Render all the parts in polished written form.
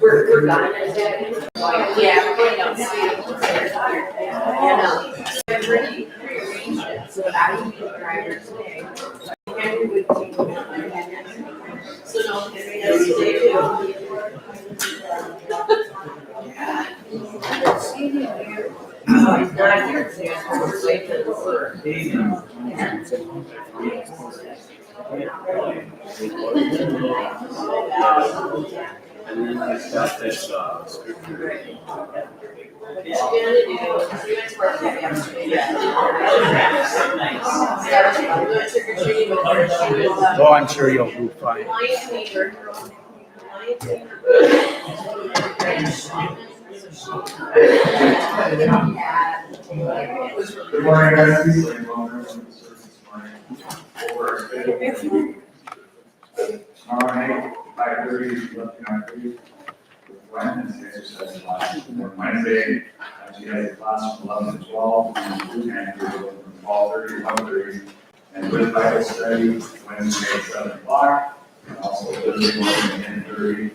We're done. Yeah, we're going downstairs. I've already rearranged it so that I can be the driver today. Henry would take me out there. So no, Henry does today too. Oh, he's not here today. And then he's got this scripture. What you gonna do? You went to work yesterday. We went trick or treating with her. She was Oh, I'm sure you'll do fine. Lions neighbor. Good morning, guys. Tomorrow night, 5:30, looking at Wednesday exercise class. Wednesday, she has a class from 11 to 12, and food pantry from 12:30 to 1:30, and with Bible study Wednesday at 7 o'clock, and also Thursday morning at 10:30.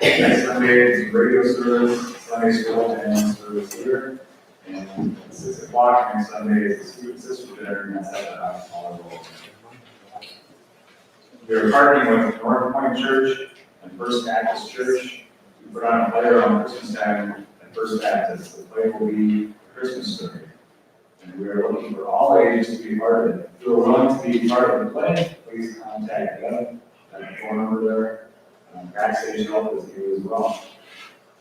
Next Sunday is radio service, Sunday school, and service here. And at 6 o'clock next Sunday is the student sister dinner, and that's at the house hall. We are partnering with North Point Church and First Baptist Church. We put on a play on Christmas time at First Baptist. The play will be a Christmas story. And we are looking for all ages to be part of it. If you're willing to be part of the play, please contact them at the phone number there. Backstage help is here as well.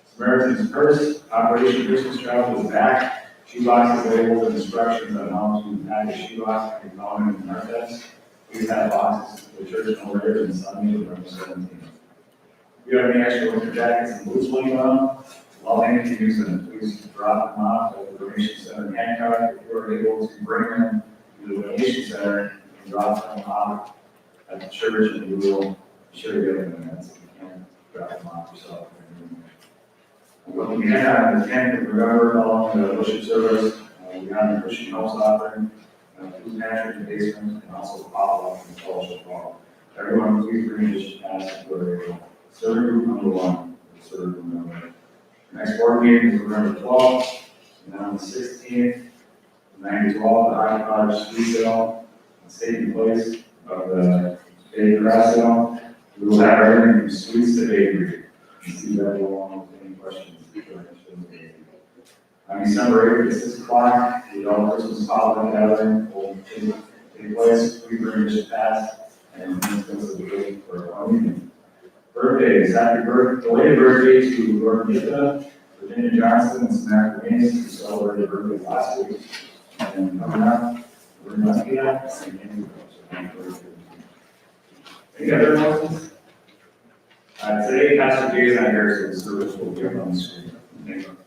Samaritan's Purse, Operation Christmas Travel is back. Shoeboxes labeled with instructions on how to pack a shoebox can be found in our desk. Please have boxes to the church no later than Sunday, November 17th. If you have any extra winter jackets and boots laying on, while any of you use them, please drop them off at the Reformation Sunday Hancock. If you are able to bring them to the Donation Center, you can drop them off at the church and we will share the other minutes. If you can, drop them off yourself. What we had on the 10th of November, along the worship service, we had a Christian house offering, food pantry in the basement, and also pop-up in the fellowship hall. Everyone, please bring your pass to the serving group number 1. Serving group number. The next board meeting is November 12th, and on the 16th, 9 to 12, the High Cottage Street Sale, taking place of the day grass sale. We will have everything from sweets to bakery. You see that along with any questions. On December 8th at 6 o'clock, the adult Christmas potluck gathering will take place. We bring your pass and this is the day for our meeting. Birthdays, happy birthday, belated birthday to Gordon, Virginia Johnson, and Samantha Mays, who celebrated birthday last week. And coming up, we're going to be at any other announcements? Today, Pastor Jay is not here, so the service will be up on the screen. Thank you.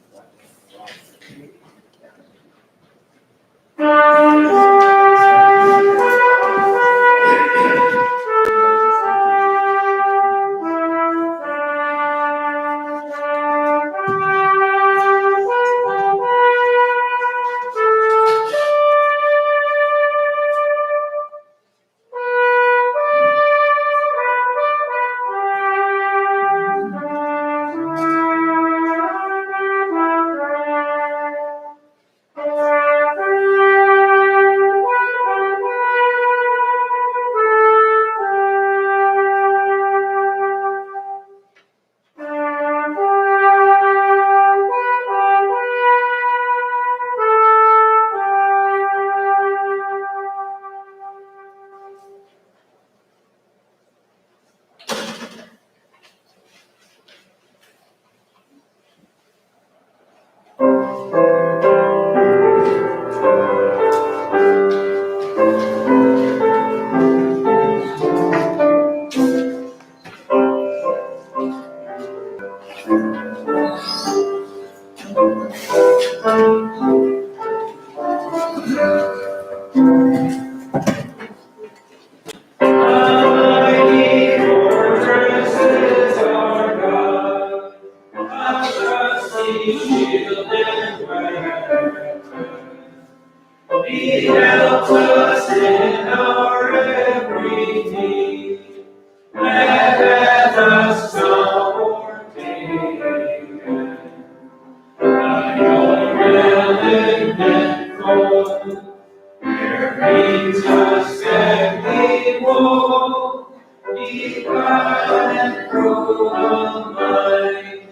brings us every woe, be glad and prove the might,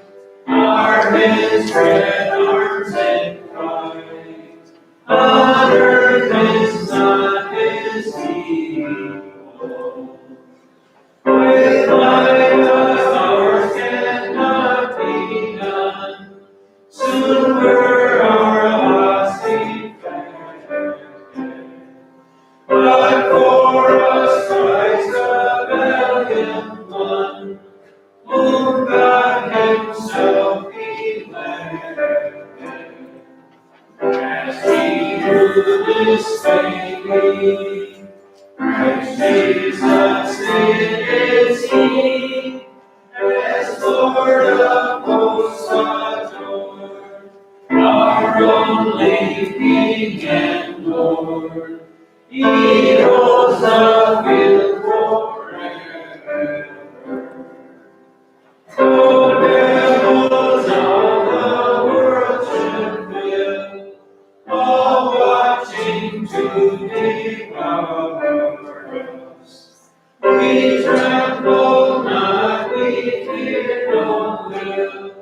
our hands spread arms and fight. On earth is not his equal. With light ours cannot be done. Soon we're our lasting fate. But for us Christ the valiant one, whom God himself declared. As he through this baby, Christ Jesus it is he, as Lord of hosts adored, our only King and Lord. He holds the field forever. Oh, devils of the world should fill, all watching to devour us. We tremble not, we fear no ill.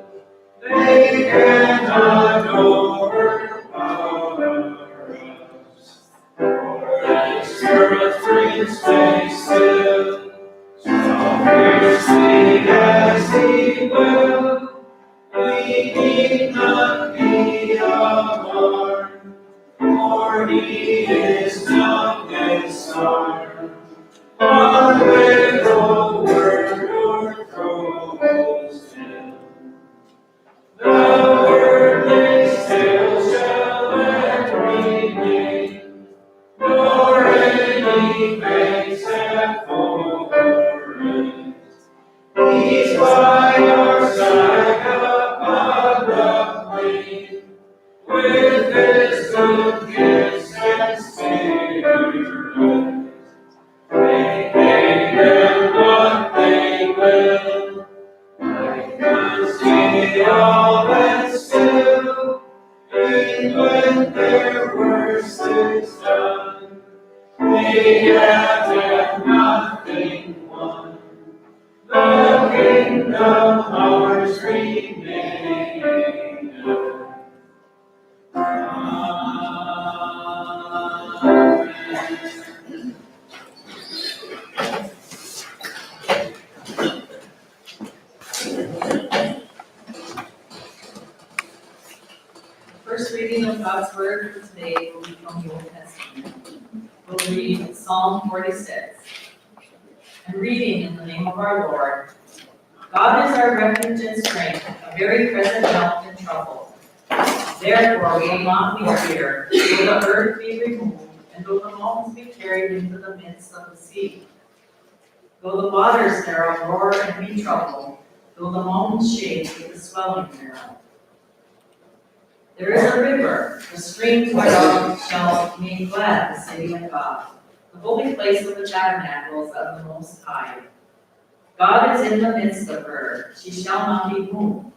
They cannot overpower us. For this earth brings stay still, so fiercely as he will. We need not be alarmed, for he is not disarmed. On with no word or throws him. The worldling's tale shall let remain, nor any fate set for it. He's by our side upon the plain, with his good gifts and spirit. They may get what they will, I can see all and still, and when their worst is done, they have nothing won. The kingdom ours remain. Amen. First reading of God's word for today will be from the Old Testament. We'll read Psalm 46. And reading in the name of our Lord. God is our refuge and strength, a very present help in trouble. Therefore we will not be fear, though the earth be removed, and though the mountains be carried into the midst of the sea. Though the waters thereof roar and be troubled, though the mountains shake with the swelling thereof. There is a river, the streams whereof shall make glad the city of God, the holy place of the tabernacles of the Most High. God is in the midst of her, she shall not be moved.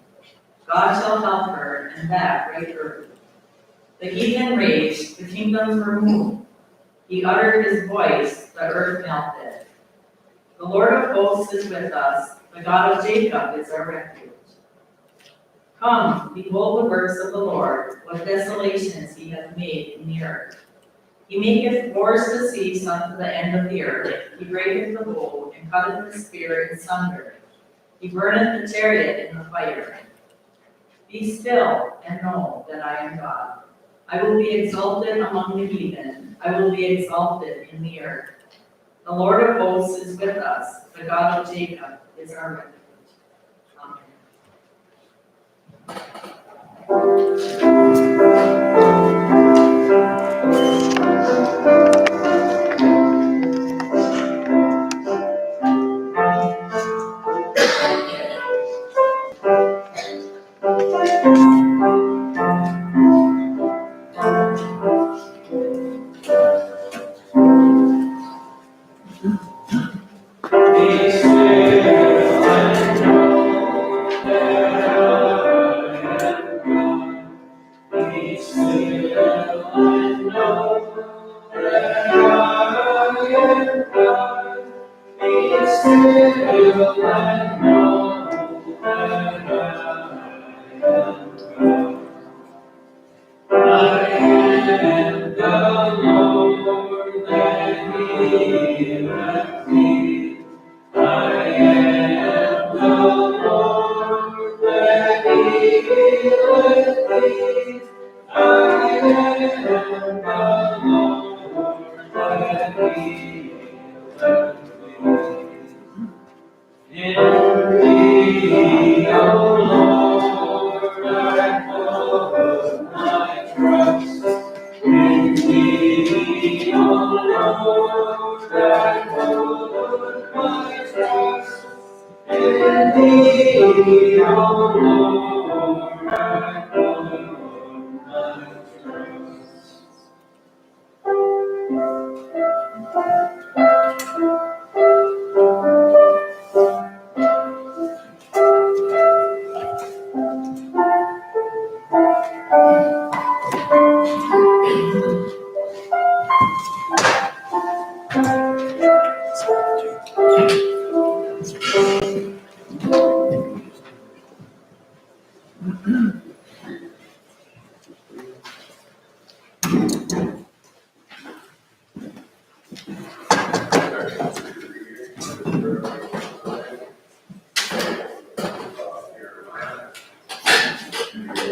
God shall help her, and that great earth. The heathen raged, the kingdoms were moved. He uttered his voice, the earth melted. The Lord of hosts is with us, the God of Jacob is our refuge. Come, behold the works of the Lord, what desolations he hath made in the earth. He maketh wars to cease unto the end of the earth. He breaketh the bow, and cutteth the spear in sunder. He burneth the chariot in the fire. Be still, and know that I am God. I will be exalted among the heathen. I will be exalted in the earth. The Lord of hosts is with us. The God of Jacob is our refuge. Amen. Be still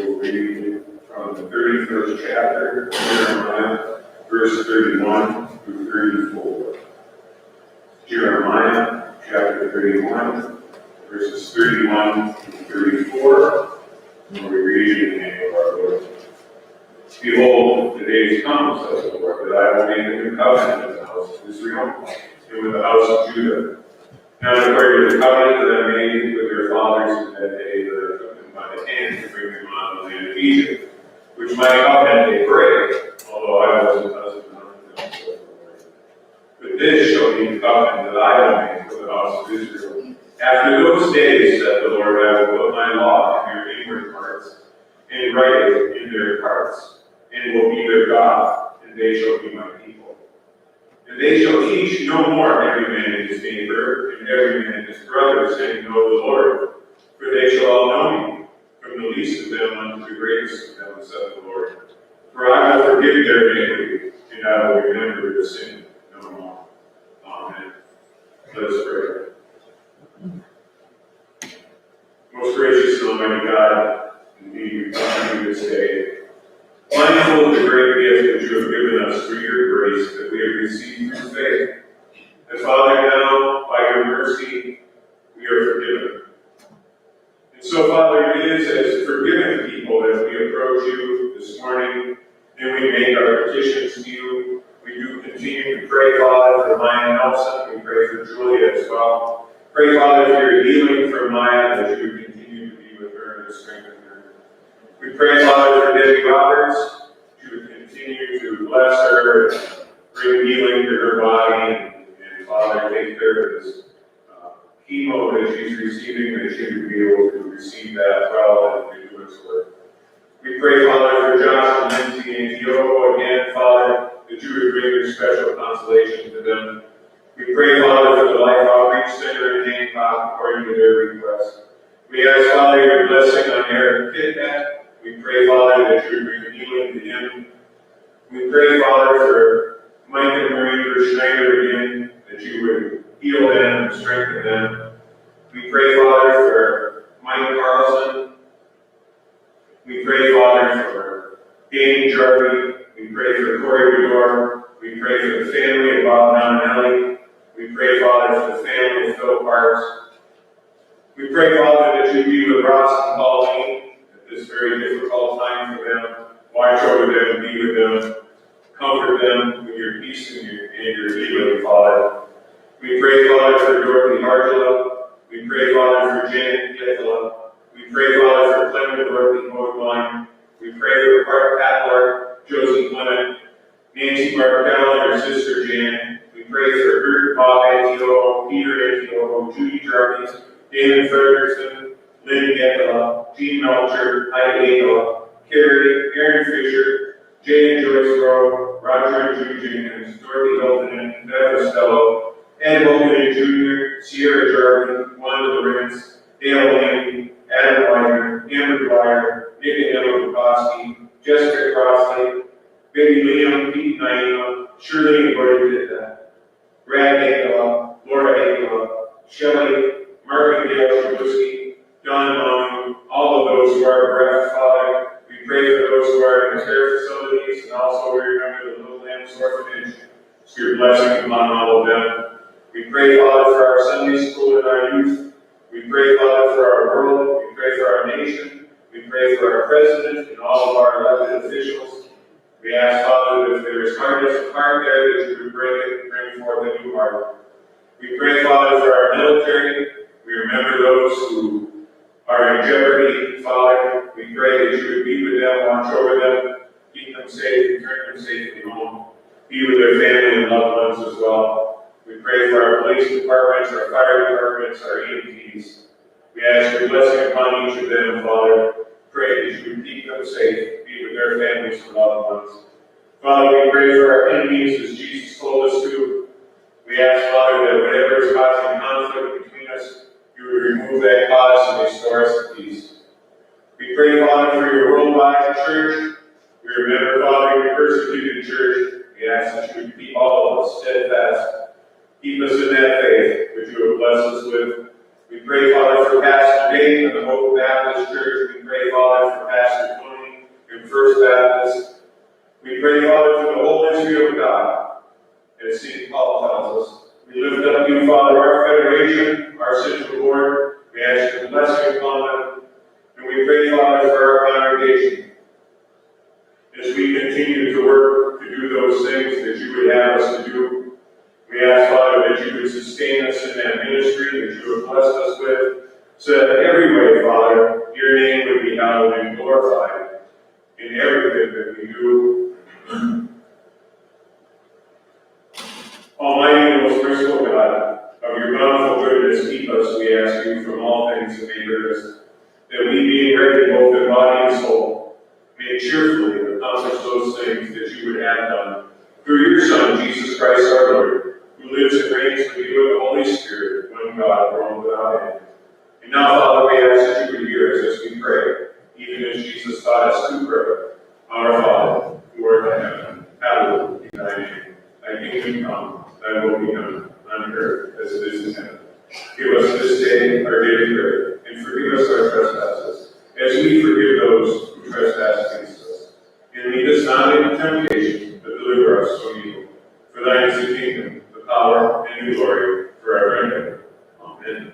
will read from the 31st chapter, Jeremiah, verse 31 through 34. Jeremiah, chapter 31, verses 31 through 34. And we read in the name of our Lord. Behold, the days come, says the Lord, that I will make a new covenant with the house of Israel and with the house of Judah. Now according to the covenant that I made with their fathers in that day that I took them by the hand to bring them out of the land of Egypt, which my covenant they break, although I was a husband unto them, says the Lord. But this shall be the covenant that I will make with the house of Israel. After those days, said the Lord, I will put my law in their inward parts, and write it in their hearts, and will be their God, and they shall be my people. And they shall teach no more every man his neighbor, and every man his brother, saying, Know the Lord, for they shall all know me, from the least of them unto the greatest of them, said the Lord. For I will forgive their iniquity, and I will remember their sin no more. Amen. Let us pray. Most gracious and almighty God, indeed we come to you this day, mindful of the great gift that you have given us through your grace that we have received through faith. And Father, now, by your mercy, we are forgiven. And so, Father, it is as forgiven people that we approach you this morning, and we make our petitions to you. We do continue to pray, Father, for Maya Nelson. We pray for Julia as well. Pray, Father, for your healing for Maya, that you would continue to be with her and to strengthen her. We pray, Father, for Debbie Roberts, to continue to bless her and bring healing to her body, and Father, take care of this chemo that she's receiving, that she would be able to receive that well and do its work. We pray, Father, for Josh and Lindsay and Diogo again, Father, that you would bring your special consolation to them. We pray, Father, for the Life Outreach Center in Hancock according to their request. We ask, Father, your blessing on Eric Kidnap. We pray, Father, that you would bring healing to him. We pray, Father, for Mike and Marie Schneider again, that you would heal them and strengthen them. We pray, Father, for Mike Carlson. We pray, Father, for Danny Jarvie. We pray for Corey Bedore. We pray for the family of Bob Nominelli. We pray, Father, for the family of Phil Parks. We pray, Father, that you be with Ross and Pauline at this very difficult time for them. Watch over them and be with them. Comfort them with your peace and your healing, Father. We pray, Father, for Dorothy Hargela. We pray, Father, for Janet Pietla. We pray, Father, for Clement Dorothy Modeline. We pray for Bart Patler, Josie Clement, Nancy Bartel, and her sister Jan. We pray for Bert Bob Antioho, Peter Antioho, Judy Jarvis, David Ferguson, Lynn Getla, Jean Melcher, Heidi Agela, Carrie, Aaron Fisher, Jay and Joyce Rowe, Roger and Judy Jenkins, Dorothy Hilton, Beth Costello, Ed Logan Jr., Sierra Jarvie, Wanda Lorenz, Dale Lane, Adam Weidner, Amber Dwyer, Nick and Emma Bukowski, Jessica Crossley, Baby Liam, Pete Naima, Shirley and Gordon did that, Brad Agela, Laura Agela, Shelley, Mark and Dale Trubisky, Don Long, all of those who are this orphanage. Your blessing upon all of them. We pray, Father, for our Sunday school and our youth. We pray, Father, for our world. We pray for our nation. We pray for our president and all of our elected officials. We ask, Father, that if there is hardness of heart there, that you would bring forth a new heart. We pray, Father, for our military. We remember those who are in jeopardy, Father. We pray that you would be with them, watch over them, keep them safe, and return them safely home. Be with their family and loved ones as well. We pray for our police departments, our fire departments, our EMTs. We ask your blessing upon each of them, Father. Pray that you would keep them safe, be with their families and loved ones. Father, we pray for our enemies as Jesus told us to. We ask, Father, that whatever is causing conflict between us, you would remove that cause and restore us to peace. We pray, Father, for your worldwide church. We remember, Father, your persecuted church. We ask that you would keep all of us steadfast. Keep us in that faith which you have blessed us with. We pray, Father, for Pastor Dave and the Hope Baptist Church. We pray, Father, for Pastor Tony and First Baptist. We pray, Father, for the whole Israel of God. As St. Paul tells us, we lift up you, Father, our federation, our central board. We ask your blessing upon them. And we pray, Father, for our congregation. As we continue to work to do those things that you would have us to do, we ask, Father, that you would sustain us in that ministry that you have blessed us with, so that in every way, Father, your name would be hallowed and glorified in everything that we do. Almighty and most merciful God, of your bountiful goodness, keep us, we ask you, from all things that may hurt us, that we, being ready both in body and soul, may cheerfully accomplish those things that you would have done through your Son, Jesus Christ our Lord, who lives and reigns with you in the Holy Spirit, one God, world without end. And now, Father, we ask that you would hear us as we pray, even as Jesus taught us to pray. Our Father, who art in heaven, hallowed be thy name. Thy kingdom come, thy will be done, on earth as it is in heaven. Give us this day our daily bread, and forgive us our trespasses, as we forgive those who trespass against us. And lead us not into temptation, but deliver us from evil. For thine is the kingdom, the power, and the glory, forever and ever. Amen.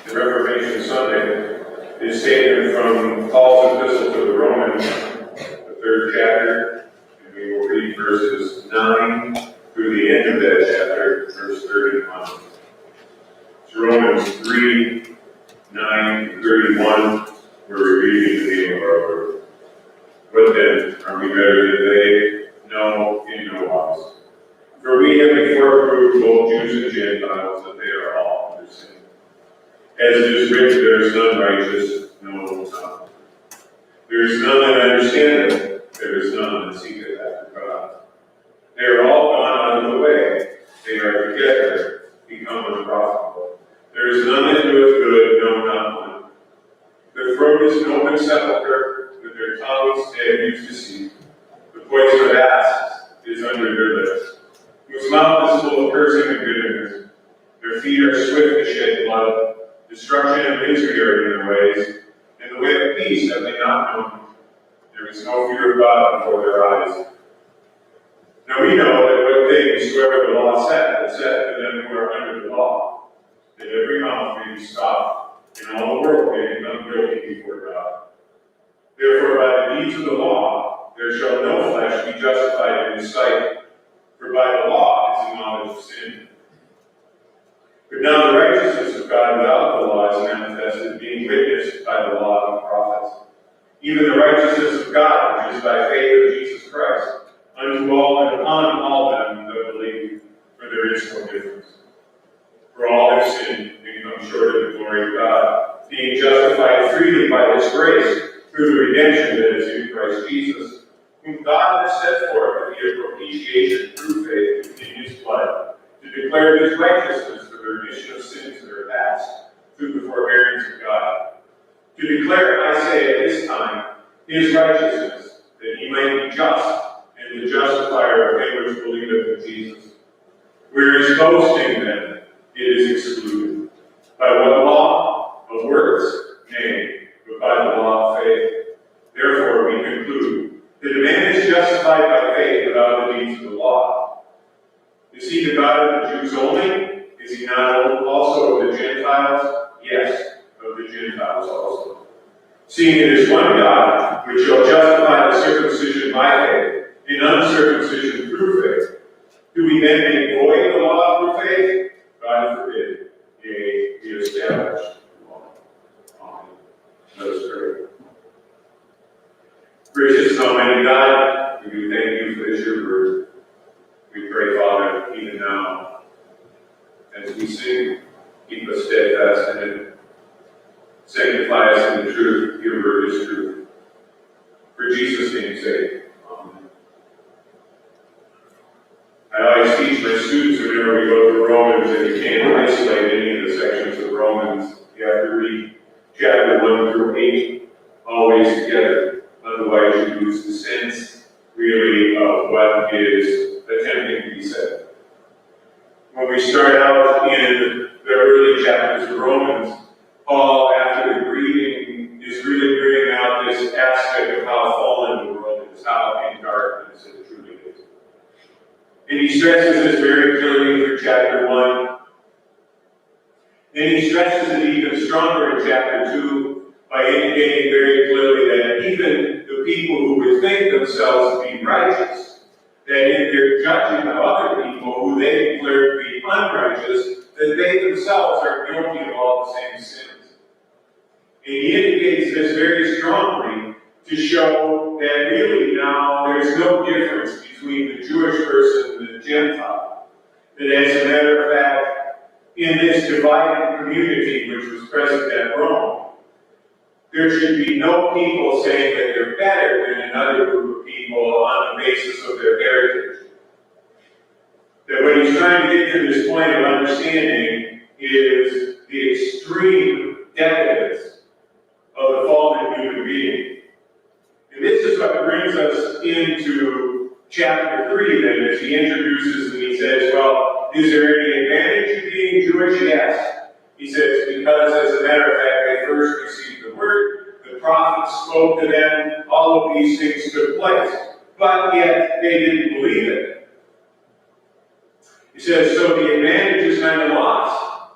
The Reformation Sunday is taken from Paul's epistle to the Romans, the 3rd chapter, and we will read verses 9 through the end of that chapter, verse 31. It's Romans 3, 9 to 31, where we read in the name of our Lord. What then? Are we better than they? No, in no wise. For we have before proved both Jews and Gentiles that they are all under sin. As it is written, there is none righteous, no, none. There is none that understandeth. there is none that seeketh after God. They are all gone out of the way. They are together become unprofitable. There is none that doeth good, no, not one. Their throat is an open sepulchre, with their tongues they have used deceit. The poison of asps is under their lips, whose mouth is full of cursing and bitterness. Their feet are swift to shed blood. Destruction and misery are in their ways, and the way of peace have they not known. There is no fear of God before their eyes. Now we know that what things soever the law saith to them who are under the law, that every mouth may be stopped, and all the world may become guilty before God. Therefore, by the deeds of the law, there shall no flesh be justified in his sight, for by the law is the knowledge of sin. But now the righteousness of God without the law is manifested, being witnessed by the law and the prophets, even the righteousness of God, which is by faith of Jesus Christ, unto all and upon all them that believe, for there is no difference. For all have sinned and come short of the glory of God, being justified freely by his grace through the redemption that is in Christ Jesus, whom God has set forth to be a propitiation through faith in his blood, to declare his righteousness for the remission of sins that are past, through the forbearance of God. To declare, I say, at this time, his righteousness, that he might be just, and the justifier of him which believeth in Jesus. Where is boasting then? It is excluded. By what law? Of works? Nay, but by the law of faith. Therefore we conclude that a man is justified by faith without the deeds of the law. Is he the God of the Jews only? Is he not also of the Gentiles? Yes, of the Gentiles also. Seeing it is one God, which shall justify the circumcision by faith, and uncircumcision through faith. Do we then make void the law through faith? God forbid. Yea, be established the law. Amen. Let us pray. Gracious and almighty God, we do thank you for this your word. We pray, Father, even now, as we sing, keep us steadfast in it. Sanctify us in the truth. Your word is truth. For Jesus' name's sake. Amen. I always teach my students whenever we go through Romans that you can't isolate any of the sections of Romans. You have to read chapter 1 through 8 always together. Otherwise you lose the sense, really, of what is attempting to be said. When we start out in the early chapters of Romans, Paul, after the greeting, is really bringing out this aspect of how fallen the world is, how in darkness it truly is. And he stresses this very clearly through chapter 1. And he stresses it even stronger in chapter 2 by indicating very clearly that even the people who would think themselves to be righteous, that in their judging of other people who they declare to be unrighteous, that they themselves are guilty of all the same sins. And he indicates this very strongly to show that really now there's no difference between the Jewish person and the Gentile. That as a matter of fact, in this divided community which was present at Rome, there should be no people saying that they're better than another group of people on the basis of their heritage. That what he's trying to get to this point of understanding is the extreme decadence of the fallen human being. And this is what brings us into chapter 3 then, as he introduces and he says, well, is there any advantage to being Jewish? Yes. He says, because as a matter of fact, they first received the word, the prophets spoke to them, all of these things took place. But yet, they didn't believe it. He says, so the advantage is kind of lost.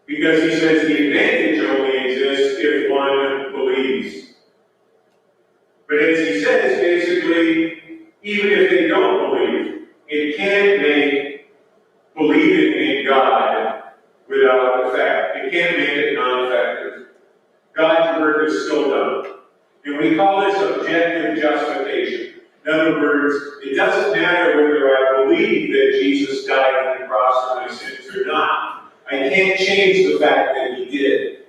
Because he says the advantage only exists if one believes. But as he says, basically, even if they don't believe, it can't make believing in God without effect. It can't make it non-effective. God's work is still done. And we call this objective justification. In other words, it doesn't matter whether I believe that Jesus died on the cross for my sins or not. I can't change the fact that he did.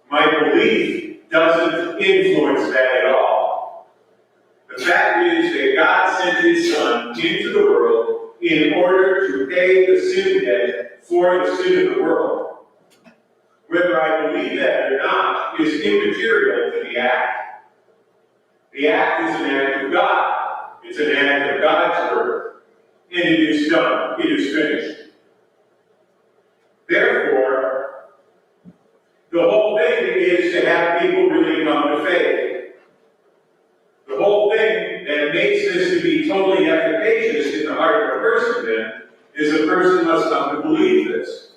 My belief doesn't influence that at all. The fact is that God sent His Son into the world in order to pay the sin debt for the sin of the world. Whether I believe that or not is immaterial to the act. The act is an act of God. It's an act of God's work. And it is done. It is finished. Therefore, the whole thing is to have people really come to faith. The whole thing that makes this to be totally efficacious in the heart of a person then is a person must come to believe this.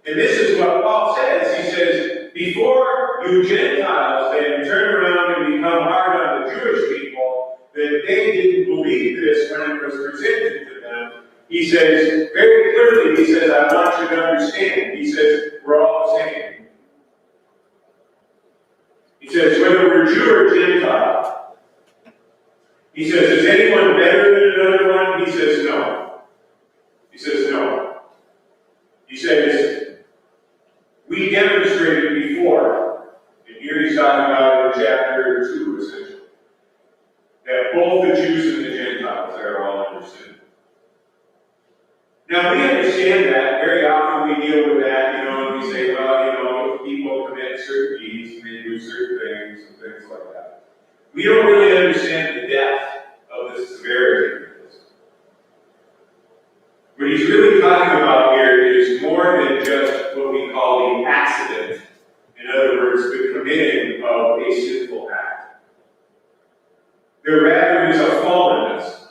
And this is what Paul says. He says, before you Gentiles then turn around and become hard on the Jewish people, that they didn't believe this when it was presented to them. He says, very clearly, he says, I want you to understand. He says, we're all the same. He says, whether we're Jew or Gentile. He says, is anyone better than another one? He says, no. He says, no. He says, we demonstrated before, and here he's talking about in chapter 2, essentially, that both the Jews and the Gentiles are all under sin. Now, we understand that. Very often we deal with that, and we say, well, people commit certain deeds, and they do certain things, and things like that. We don't really understand the depth of the severity of this. What he's really talking about here is more than just what we call the accident. In other words, the committing of a sinful act. There rather is a fallenness.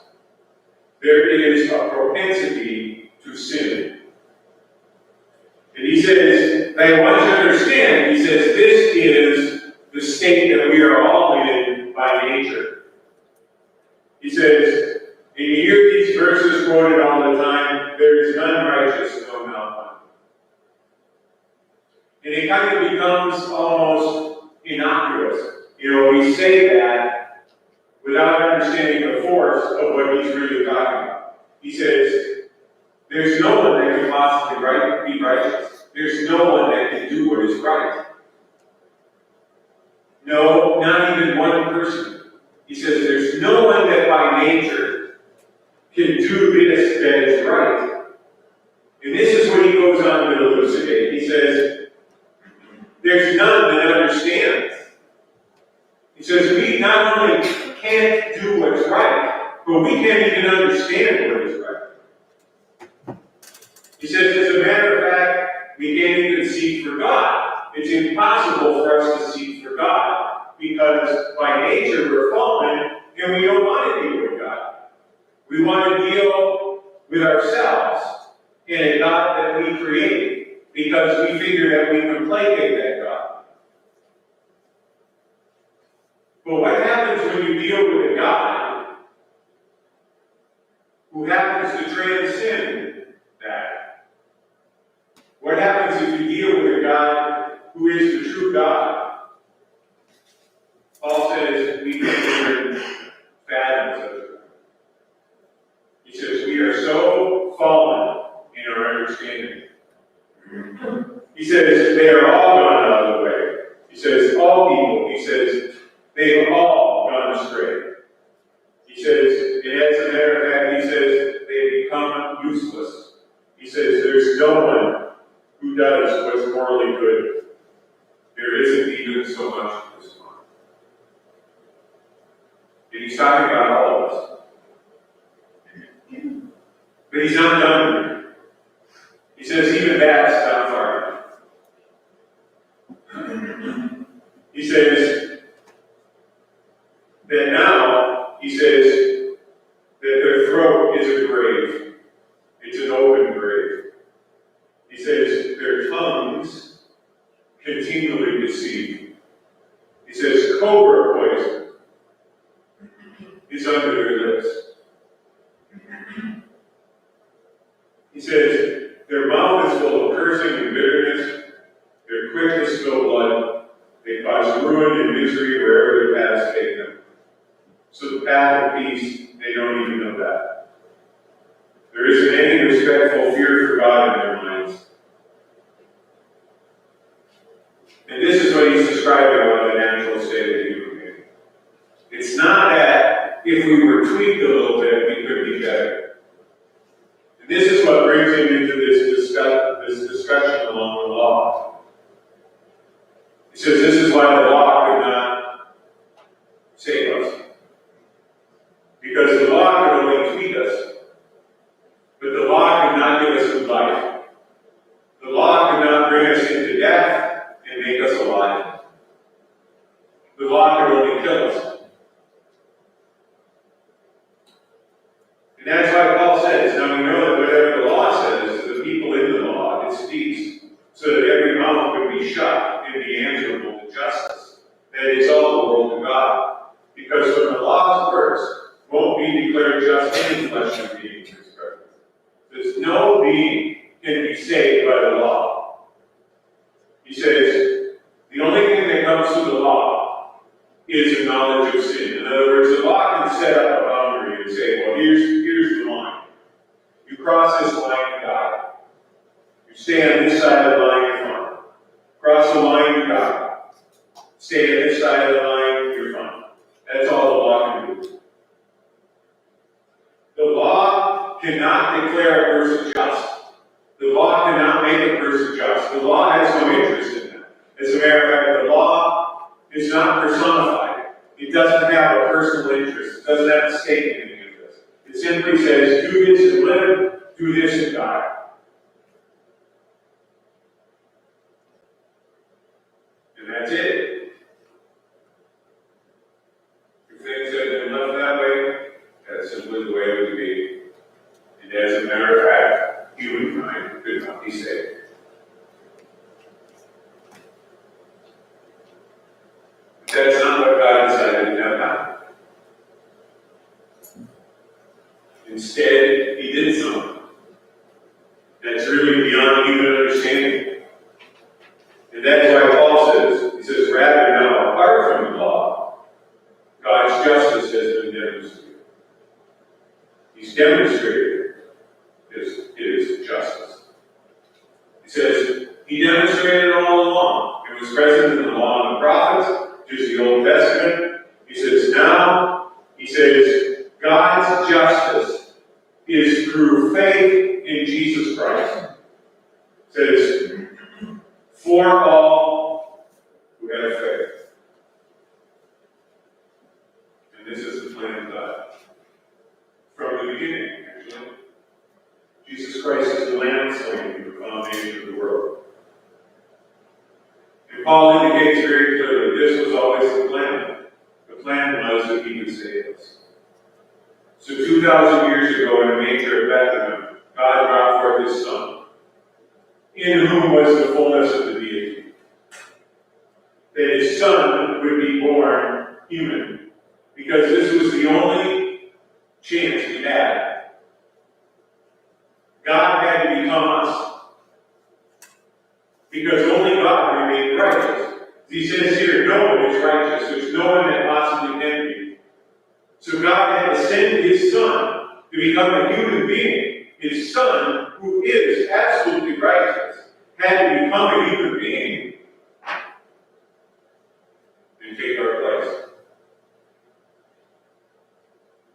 There is a propensity to sin. And he says, I want you to understand, he says, this is the state that we are all in by nature. He says, and you hear these verses quoted all the time, there is none righteous, no, not one. And it kind of becomes almost innocuous. We say that without understanding the force of what he's really talking about. He says, there's no one that can possibly be righteous. There's no one that can do what is right. No, not even one person. He says, there's no one that by nature can do this that is right. And this is what he goes on to elucidate. He says, there's none that understands. He says, we not only can't do what's right, but we can't even understand what is right. He says, as a matter of fact, we can't even seek for God. It's impossible for us to seek for God, because by nature we're fallen, and we don't want to deal with God. We want to deal with ourselves and a God that we create, because we figure that we can placate that God. But what happens when you deal with a God who happens to transcend that? What happens if you deal with a God who is the true God? Paul says we can't even fathom such a God. He says we are so fallen in our understanding. He says they are all gone out of the way. He says all people. He says they have all gone astray. He says, and as a matter of fact, he says they become useless. He says there's no one who does what's morally good. There isn't even so much this one. And he's talking about all of us. But he's not done here. He says even that's not far enough. He says that now, he says that their throat is a grave. It's an open grave. He says their tongues continually deceive. He says cobra poison is under their lips. He says their mouth is full of cursing and bitterness. They're quick to spill blood. They cause ruin and misery wherever their paths take them. So the path of peace, they don't even know that. There isn't any respectful fear for God in their minds. And this is what he's describing about the natural state of the human being. we were tweaked a little bit, we could be better. And this is what brings him into this discussion along the law. He says this is why the law could not save us. Because the law could only tweak us, but the law could not give us new life. The law could not bring us into death and make us alive. The law could only kill us. And that's why Paul says, now we know that whatever the law says, the people in the law, it speaks, so that every mouth would be shut and be answerable to justice. That is all the world to God. Because when the law's works, won't be declared just any flesh and being in his presence. There's no being can be saved by the law. He says, the only thing that comes through the law is a knowledge of sin. In other words, the law can set up a boundary and say, well, here's the line. You cross this line, you die. You stay on this side of the line, you're fine. Cross the line, you die. Stay on this side of the line, you're fine. That's all the law can do. The law cannot declare a person just. The law cannot make a person just. The law has no interest in that. As a matter of fact, the law is not personified. It doesn't have a personal interest. It doesn't have a stake in any of this. It simply says, do this and live, do this and die. And that's it. If things had been left that way, that's simply the way it would be. And as a matter of fact, humankind could not be saved. But that's not what God decided to have happen. Instead, he did something that's really beyond human understanding. And that's why Paul says, he says, rather now, apart from the law, God's justice has been demonstrated. He's demonstrated his justice. He says, he demonstrated it all along. It was present in the law and the prophets, which is the Old Testament. He says, now, he says, God's justice is through faith in Jesus Christ. It says, for all who have faith. And this is the plan of God. From the beginning, actually. Jesus Christ is the Lamb slain for the foundation of the world. And Paul indicates very clearly this was always the plan. The plan was that he would save us. So 2,000 years ago in a manger at Bethlehem, God brought forth his Son, in whom was the fullness of the deity. That his Son would be born human, because this was the only chance he had. God had to become us, because only God remained righteous. He says here, no one is righteous. There's no one that possibly can be. So God had to send his Son to become a human being. His Son, who is absolutely righteous, had to become a human being and take our place.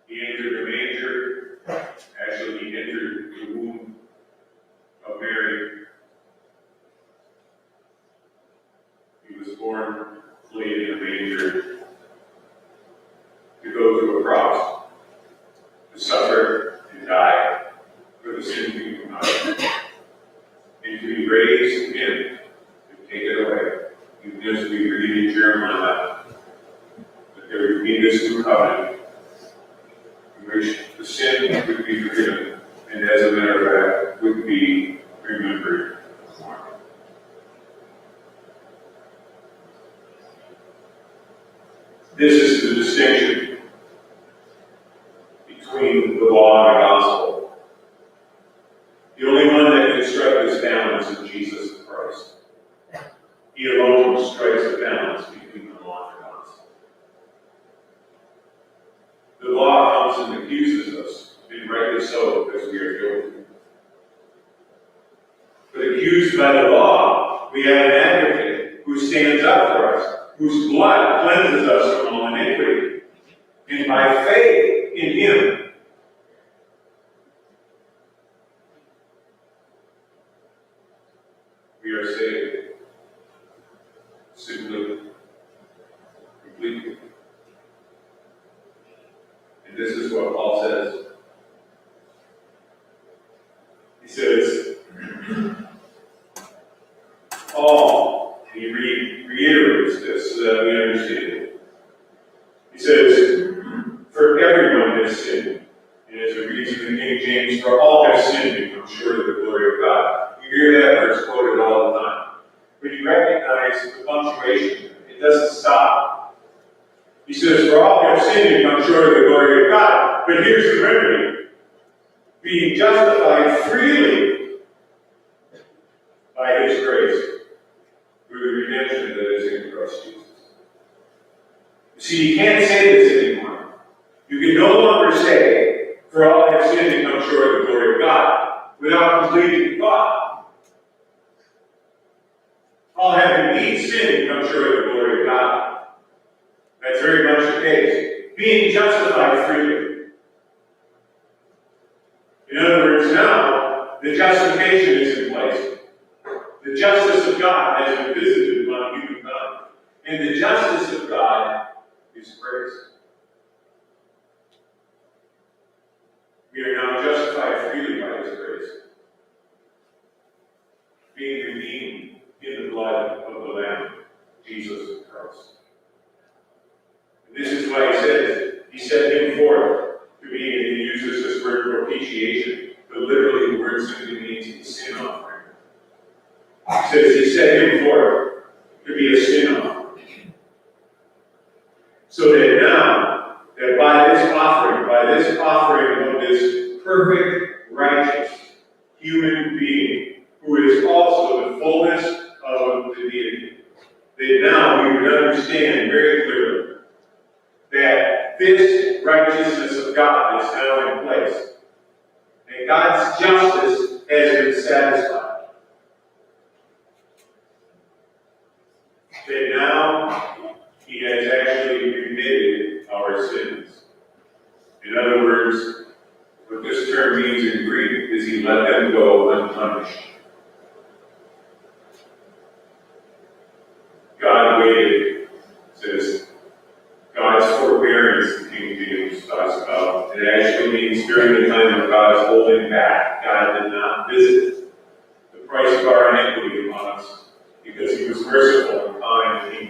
He entered the manger. Actually, he entered the womb of Mary. He was born, laid in a manger, to go to a cross, to suffer and die for the sin of humankind, and to be raised again to take it away. Even as we read in Jeremiah, that there would be this new covenant in which the sin would be forgiven, and as a matter of fact, would be remembered. This is the distinction between the law and the gospel. The only one that can strike this balance is Jesus Christ. He alone strikes the balance between the law and the gospel. The law comes and accuses us, and rightly so, because we are guilty. But accused by the law, we have an advocate who stands up for us, whose blood cleanses us from all iniquity. And by faith, in Him. We are saved simply, completely. And this is what Paul says. He says, all, and he reiterates this so that we understand it. He says, for everyone has sinned. And as it reads in the King James, for all have sinned and come short of the glory of God. You hear that verse quoted all the time. But you recognize the punctuation. It doesn't stop. He says, for all have sinned and come short of the glory of God. But here's the remedy. Being justified freely by His grace through the redemption that is in Christ Jesus. You see, you can't say this anymore. You can no longer say, for all have sinned and come short of the glory of God, without completing the thought. All have indeed sinned and come short of the glory of God. That's very much the case. Being justified freely. In other words, now, the justification is in place. The justice of God has been visited upon humankind. And the justice of God is grace. We are now justified freely by His grace, being redeemed in the blood of the Lamb, Jesus Christ. And this is why He set Him forth to be, and He uses this word propitiation, but literally the word simply means a sin offering. He says He set Him forth to be a sin offering. So that now, that by this offering of this perfect, righteous human being, who is also the fullness of the deity, that now we would understand very clearly that this righteousness of God is now in place. And God's justice has been satisfied. That now He has actually remitted our sins. In other words, what this term means in Greek is He let them go unpunished. God waited, says God's forbearance, the King James talks about. It actually means during the time of God's holding back, God did not visit the price of our iniquity upon us, because He was merciful and kind, and He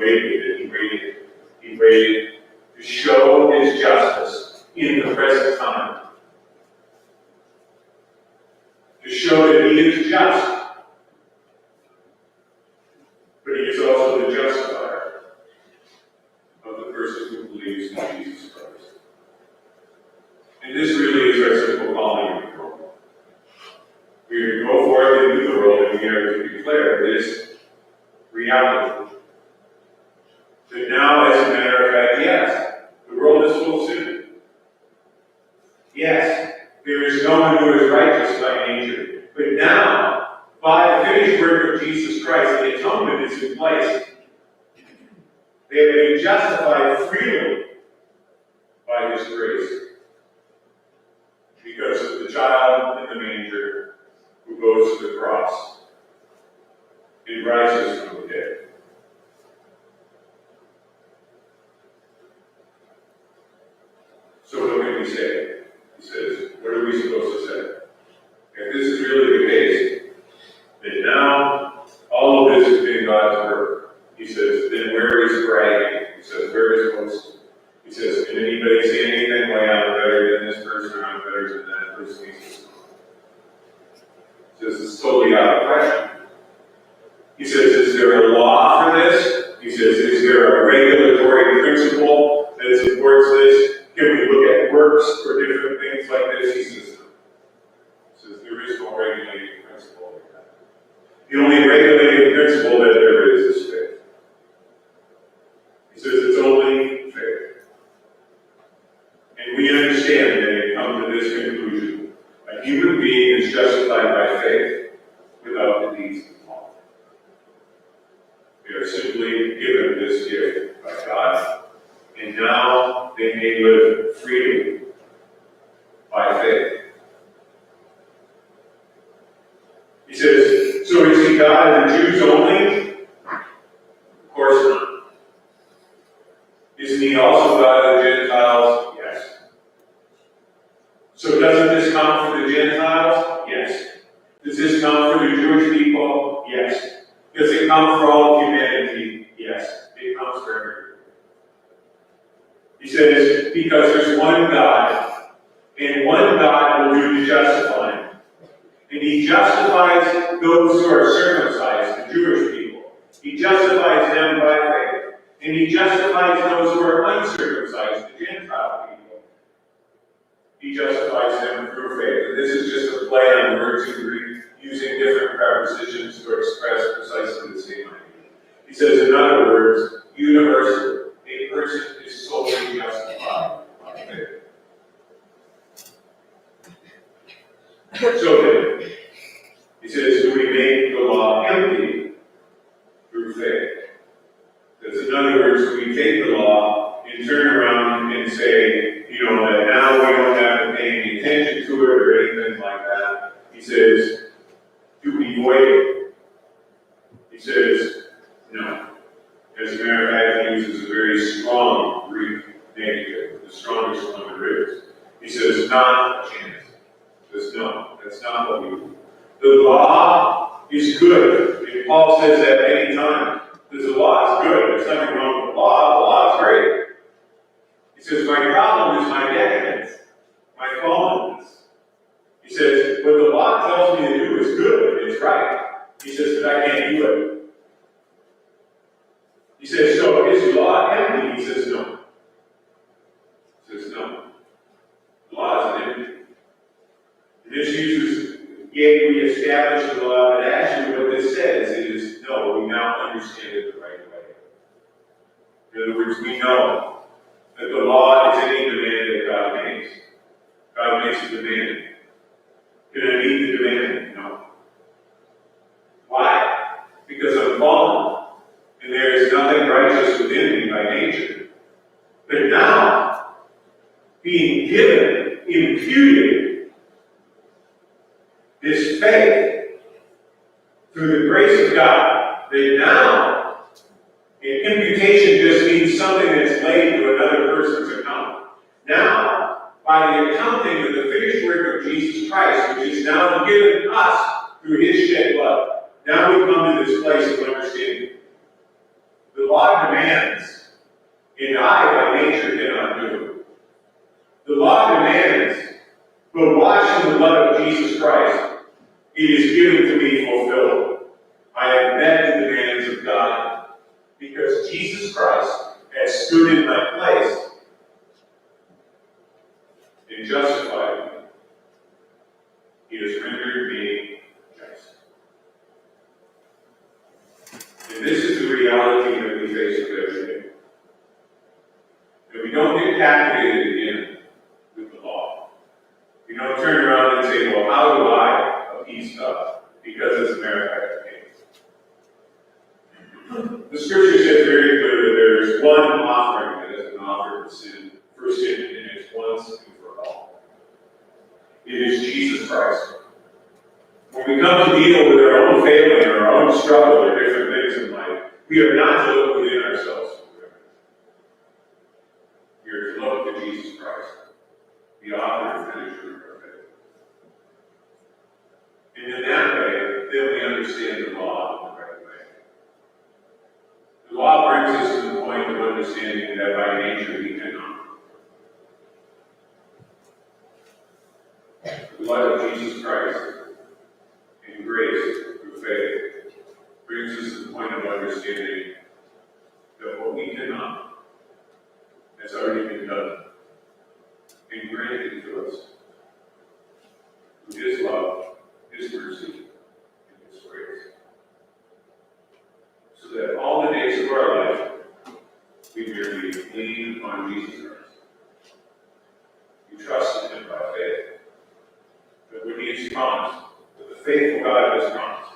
waited to show His justice in the present time. To show that He is just, but He is also the justifier of the person who believes in Jesus Christ. And this really is our simple calling in the world. We are to go forth into the world and we are to declare this reality. That now, as a matter of fact, yes, the world is full of sin. Yes, there is no one who is righteous by nature. But now, by the finished work of Jesus Christ, the atonement is in place. They have been justified freely by His grace because of the child in the manger who goes to the cross and rises from the dead. So what can we say? He says, what are we supposed to say? If this is really the case, that now all of this has been God's work, He says, then where is bragging? He says, where is boasting? He says, can anybody say anything? Well, I'm better than this person, or I'm better than that person. He says, it's totally out of question. He says, is there a law for this? He says, is there a regulatory principle that supports this? Can we look at works or different things like this? He says, no. He says, there is no regulating principle like that. The only regulating principle that there is faith. He says it's only faith. And we understand that they come to this conclusion. A human being is justified by faith without the deeds of the law. They are simply given this gift by God. And now they may live freely for all humanity? Yes, it counts for everyone. He says, because there's one God, and one God will do the justifying. And he justifies those who are circumcised, the Jewish people. He justifies them by faith. And he justifies those who are uncircumcised, the Gentile people. He justifies them through faith. And this is just a play on words in Greek, using different prepositions to express precisely the same idea. He says, in other words, universally, a person is solely justified by faith. So then, he says, do we make the law empty through faith? Because in other words, do we take the law and turn around and say, that now we don't have to pay any attention to it or anything like that? He says, do we void it? He says, no. As a matter of fact, he uses a very strong Greek negative, the strongest one there is. He says, not a chance. He says, no, that's not what we do. The law is good. And Paul says that many times. Because the law is good. There's nothing wrong with the law. The law is great. He says, my problem is my decadence, my fallenness. He says, what the law tells me to do is good. It's right. He says, but I can't do it. He says, so is the law empty? He says, no. He says, no. The law is empty. And this uses, yet we establish the law, but actually what this says is, no, we now understand it the right way. In other words, we know that the law is any demand that God makes. God makes a demand. Can I meet the demand? No. Why? Because I'm fallen. And there is nothing righteous within me by nature. But now, being given, imputed, this faith through the grace of God, that now, an imputation just means something that's laid to another person's account. Now, by the accounting of the finished work of Jesus Christ, which is now given us through his shed blood, now we come to this place of understanding. The law demands, and I by nature cannot do. The law demands, but washed in the blood of Jesus Christ, it is given to me fulfilled. I have met the demands of God, because Jesus Christ has stood in my place and justified me. He has rendered me just. And this is the reality that we face every day. That we don't get captivated again with the law. We don't turn around and say, well, how do I appease God? Because it's a merit case. The scripture says very clearly that there is one offering that has been offered for sin, and it's once and for all. It is Jesus Christ. When we come to deal with our own failing or our own struggle or different things in life, we are not to look within ourselves. We are to look to Jesus Christ, the author and finisher of our faith. And in that way, then we understand the law in the right way. The law brings us to the point of understanding that by nature we cannot. The blood of Jesus Christ and grace through faith brings us to the point of understanding that what we cannot has already been done and granted to us through his love, his mercy, and his grace. So that all the days of our life we merely lean upon Jesus Christ. We trust in him by faith. That what he has promised, that the faithful God has promised,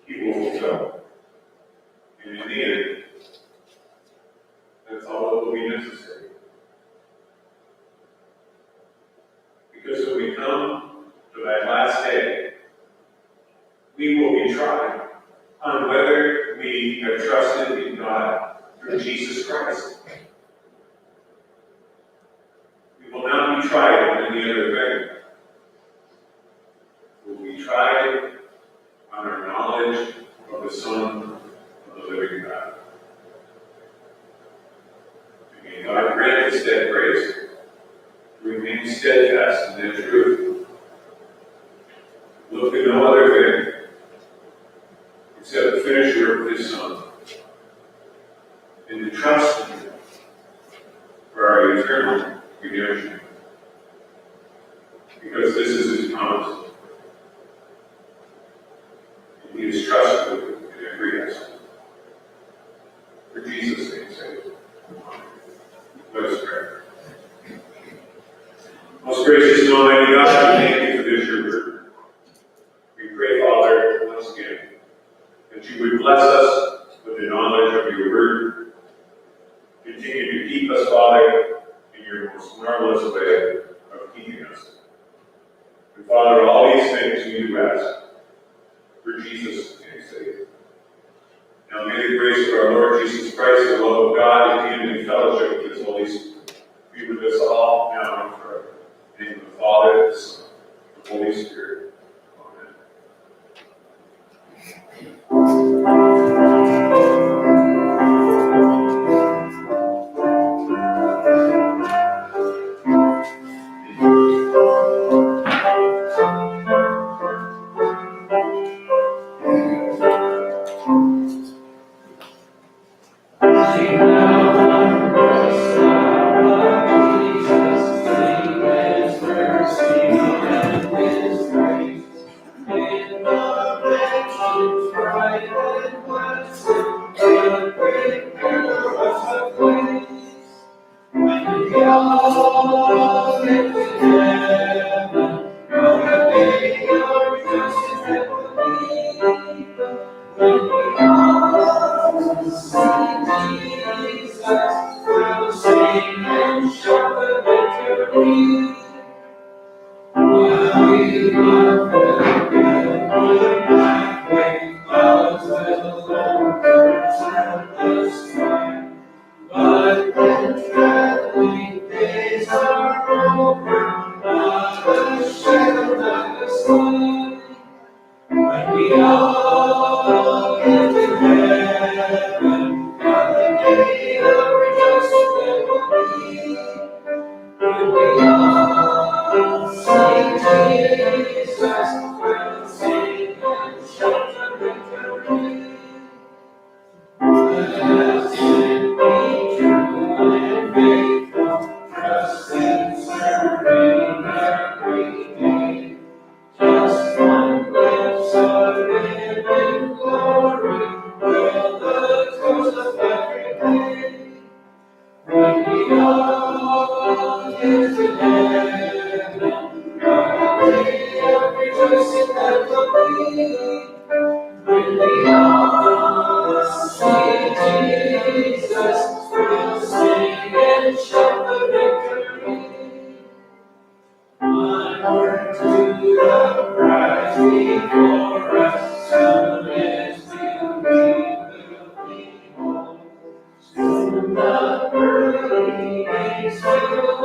he will fulfill. And in the end, that's all that will be necessary. Because when we come to that last day, we will be tried on whether we have trusted in God through Jesus Christ. nature of his Son, and to trust him for our eternal redemption. Because this is his promise. And he is trustworthy in every aspect. For Jesus' name's sake. Let us pray. Most gracious and almighty God, we thank you for this your word. We pray, Father, once again, that you would bless us with the knowledge of your word. Continue to keep us, Father, in your most marvelous way of keeping us. And Father, all these things we do ask for Jesus' name's sake. Now may the grace of our Lord Jesus Christ, the love of God, and the fellowship of his Holy Spirit be with us all now and forever. In the name of the Father, the Son, and the Holy Spirit. Amen. Soon the early days will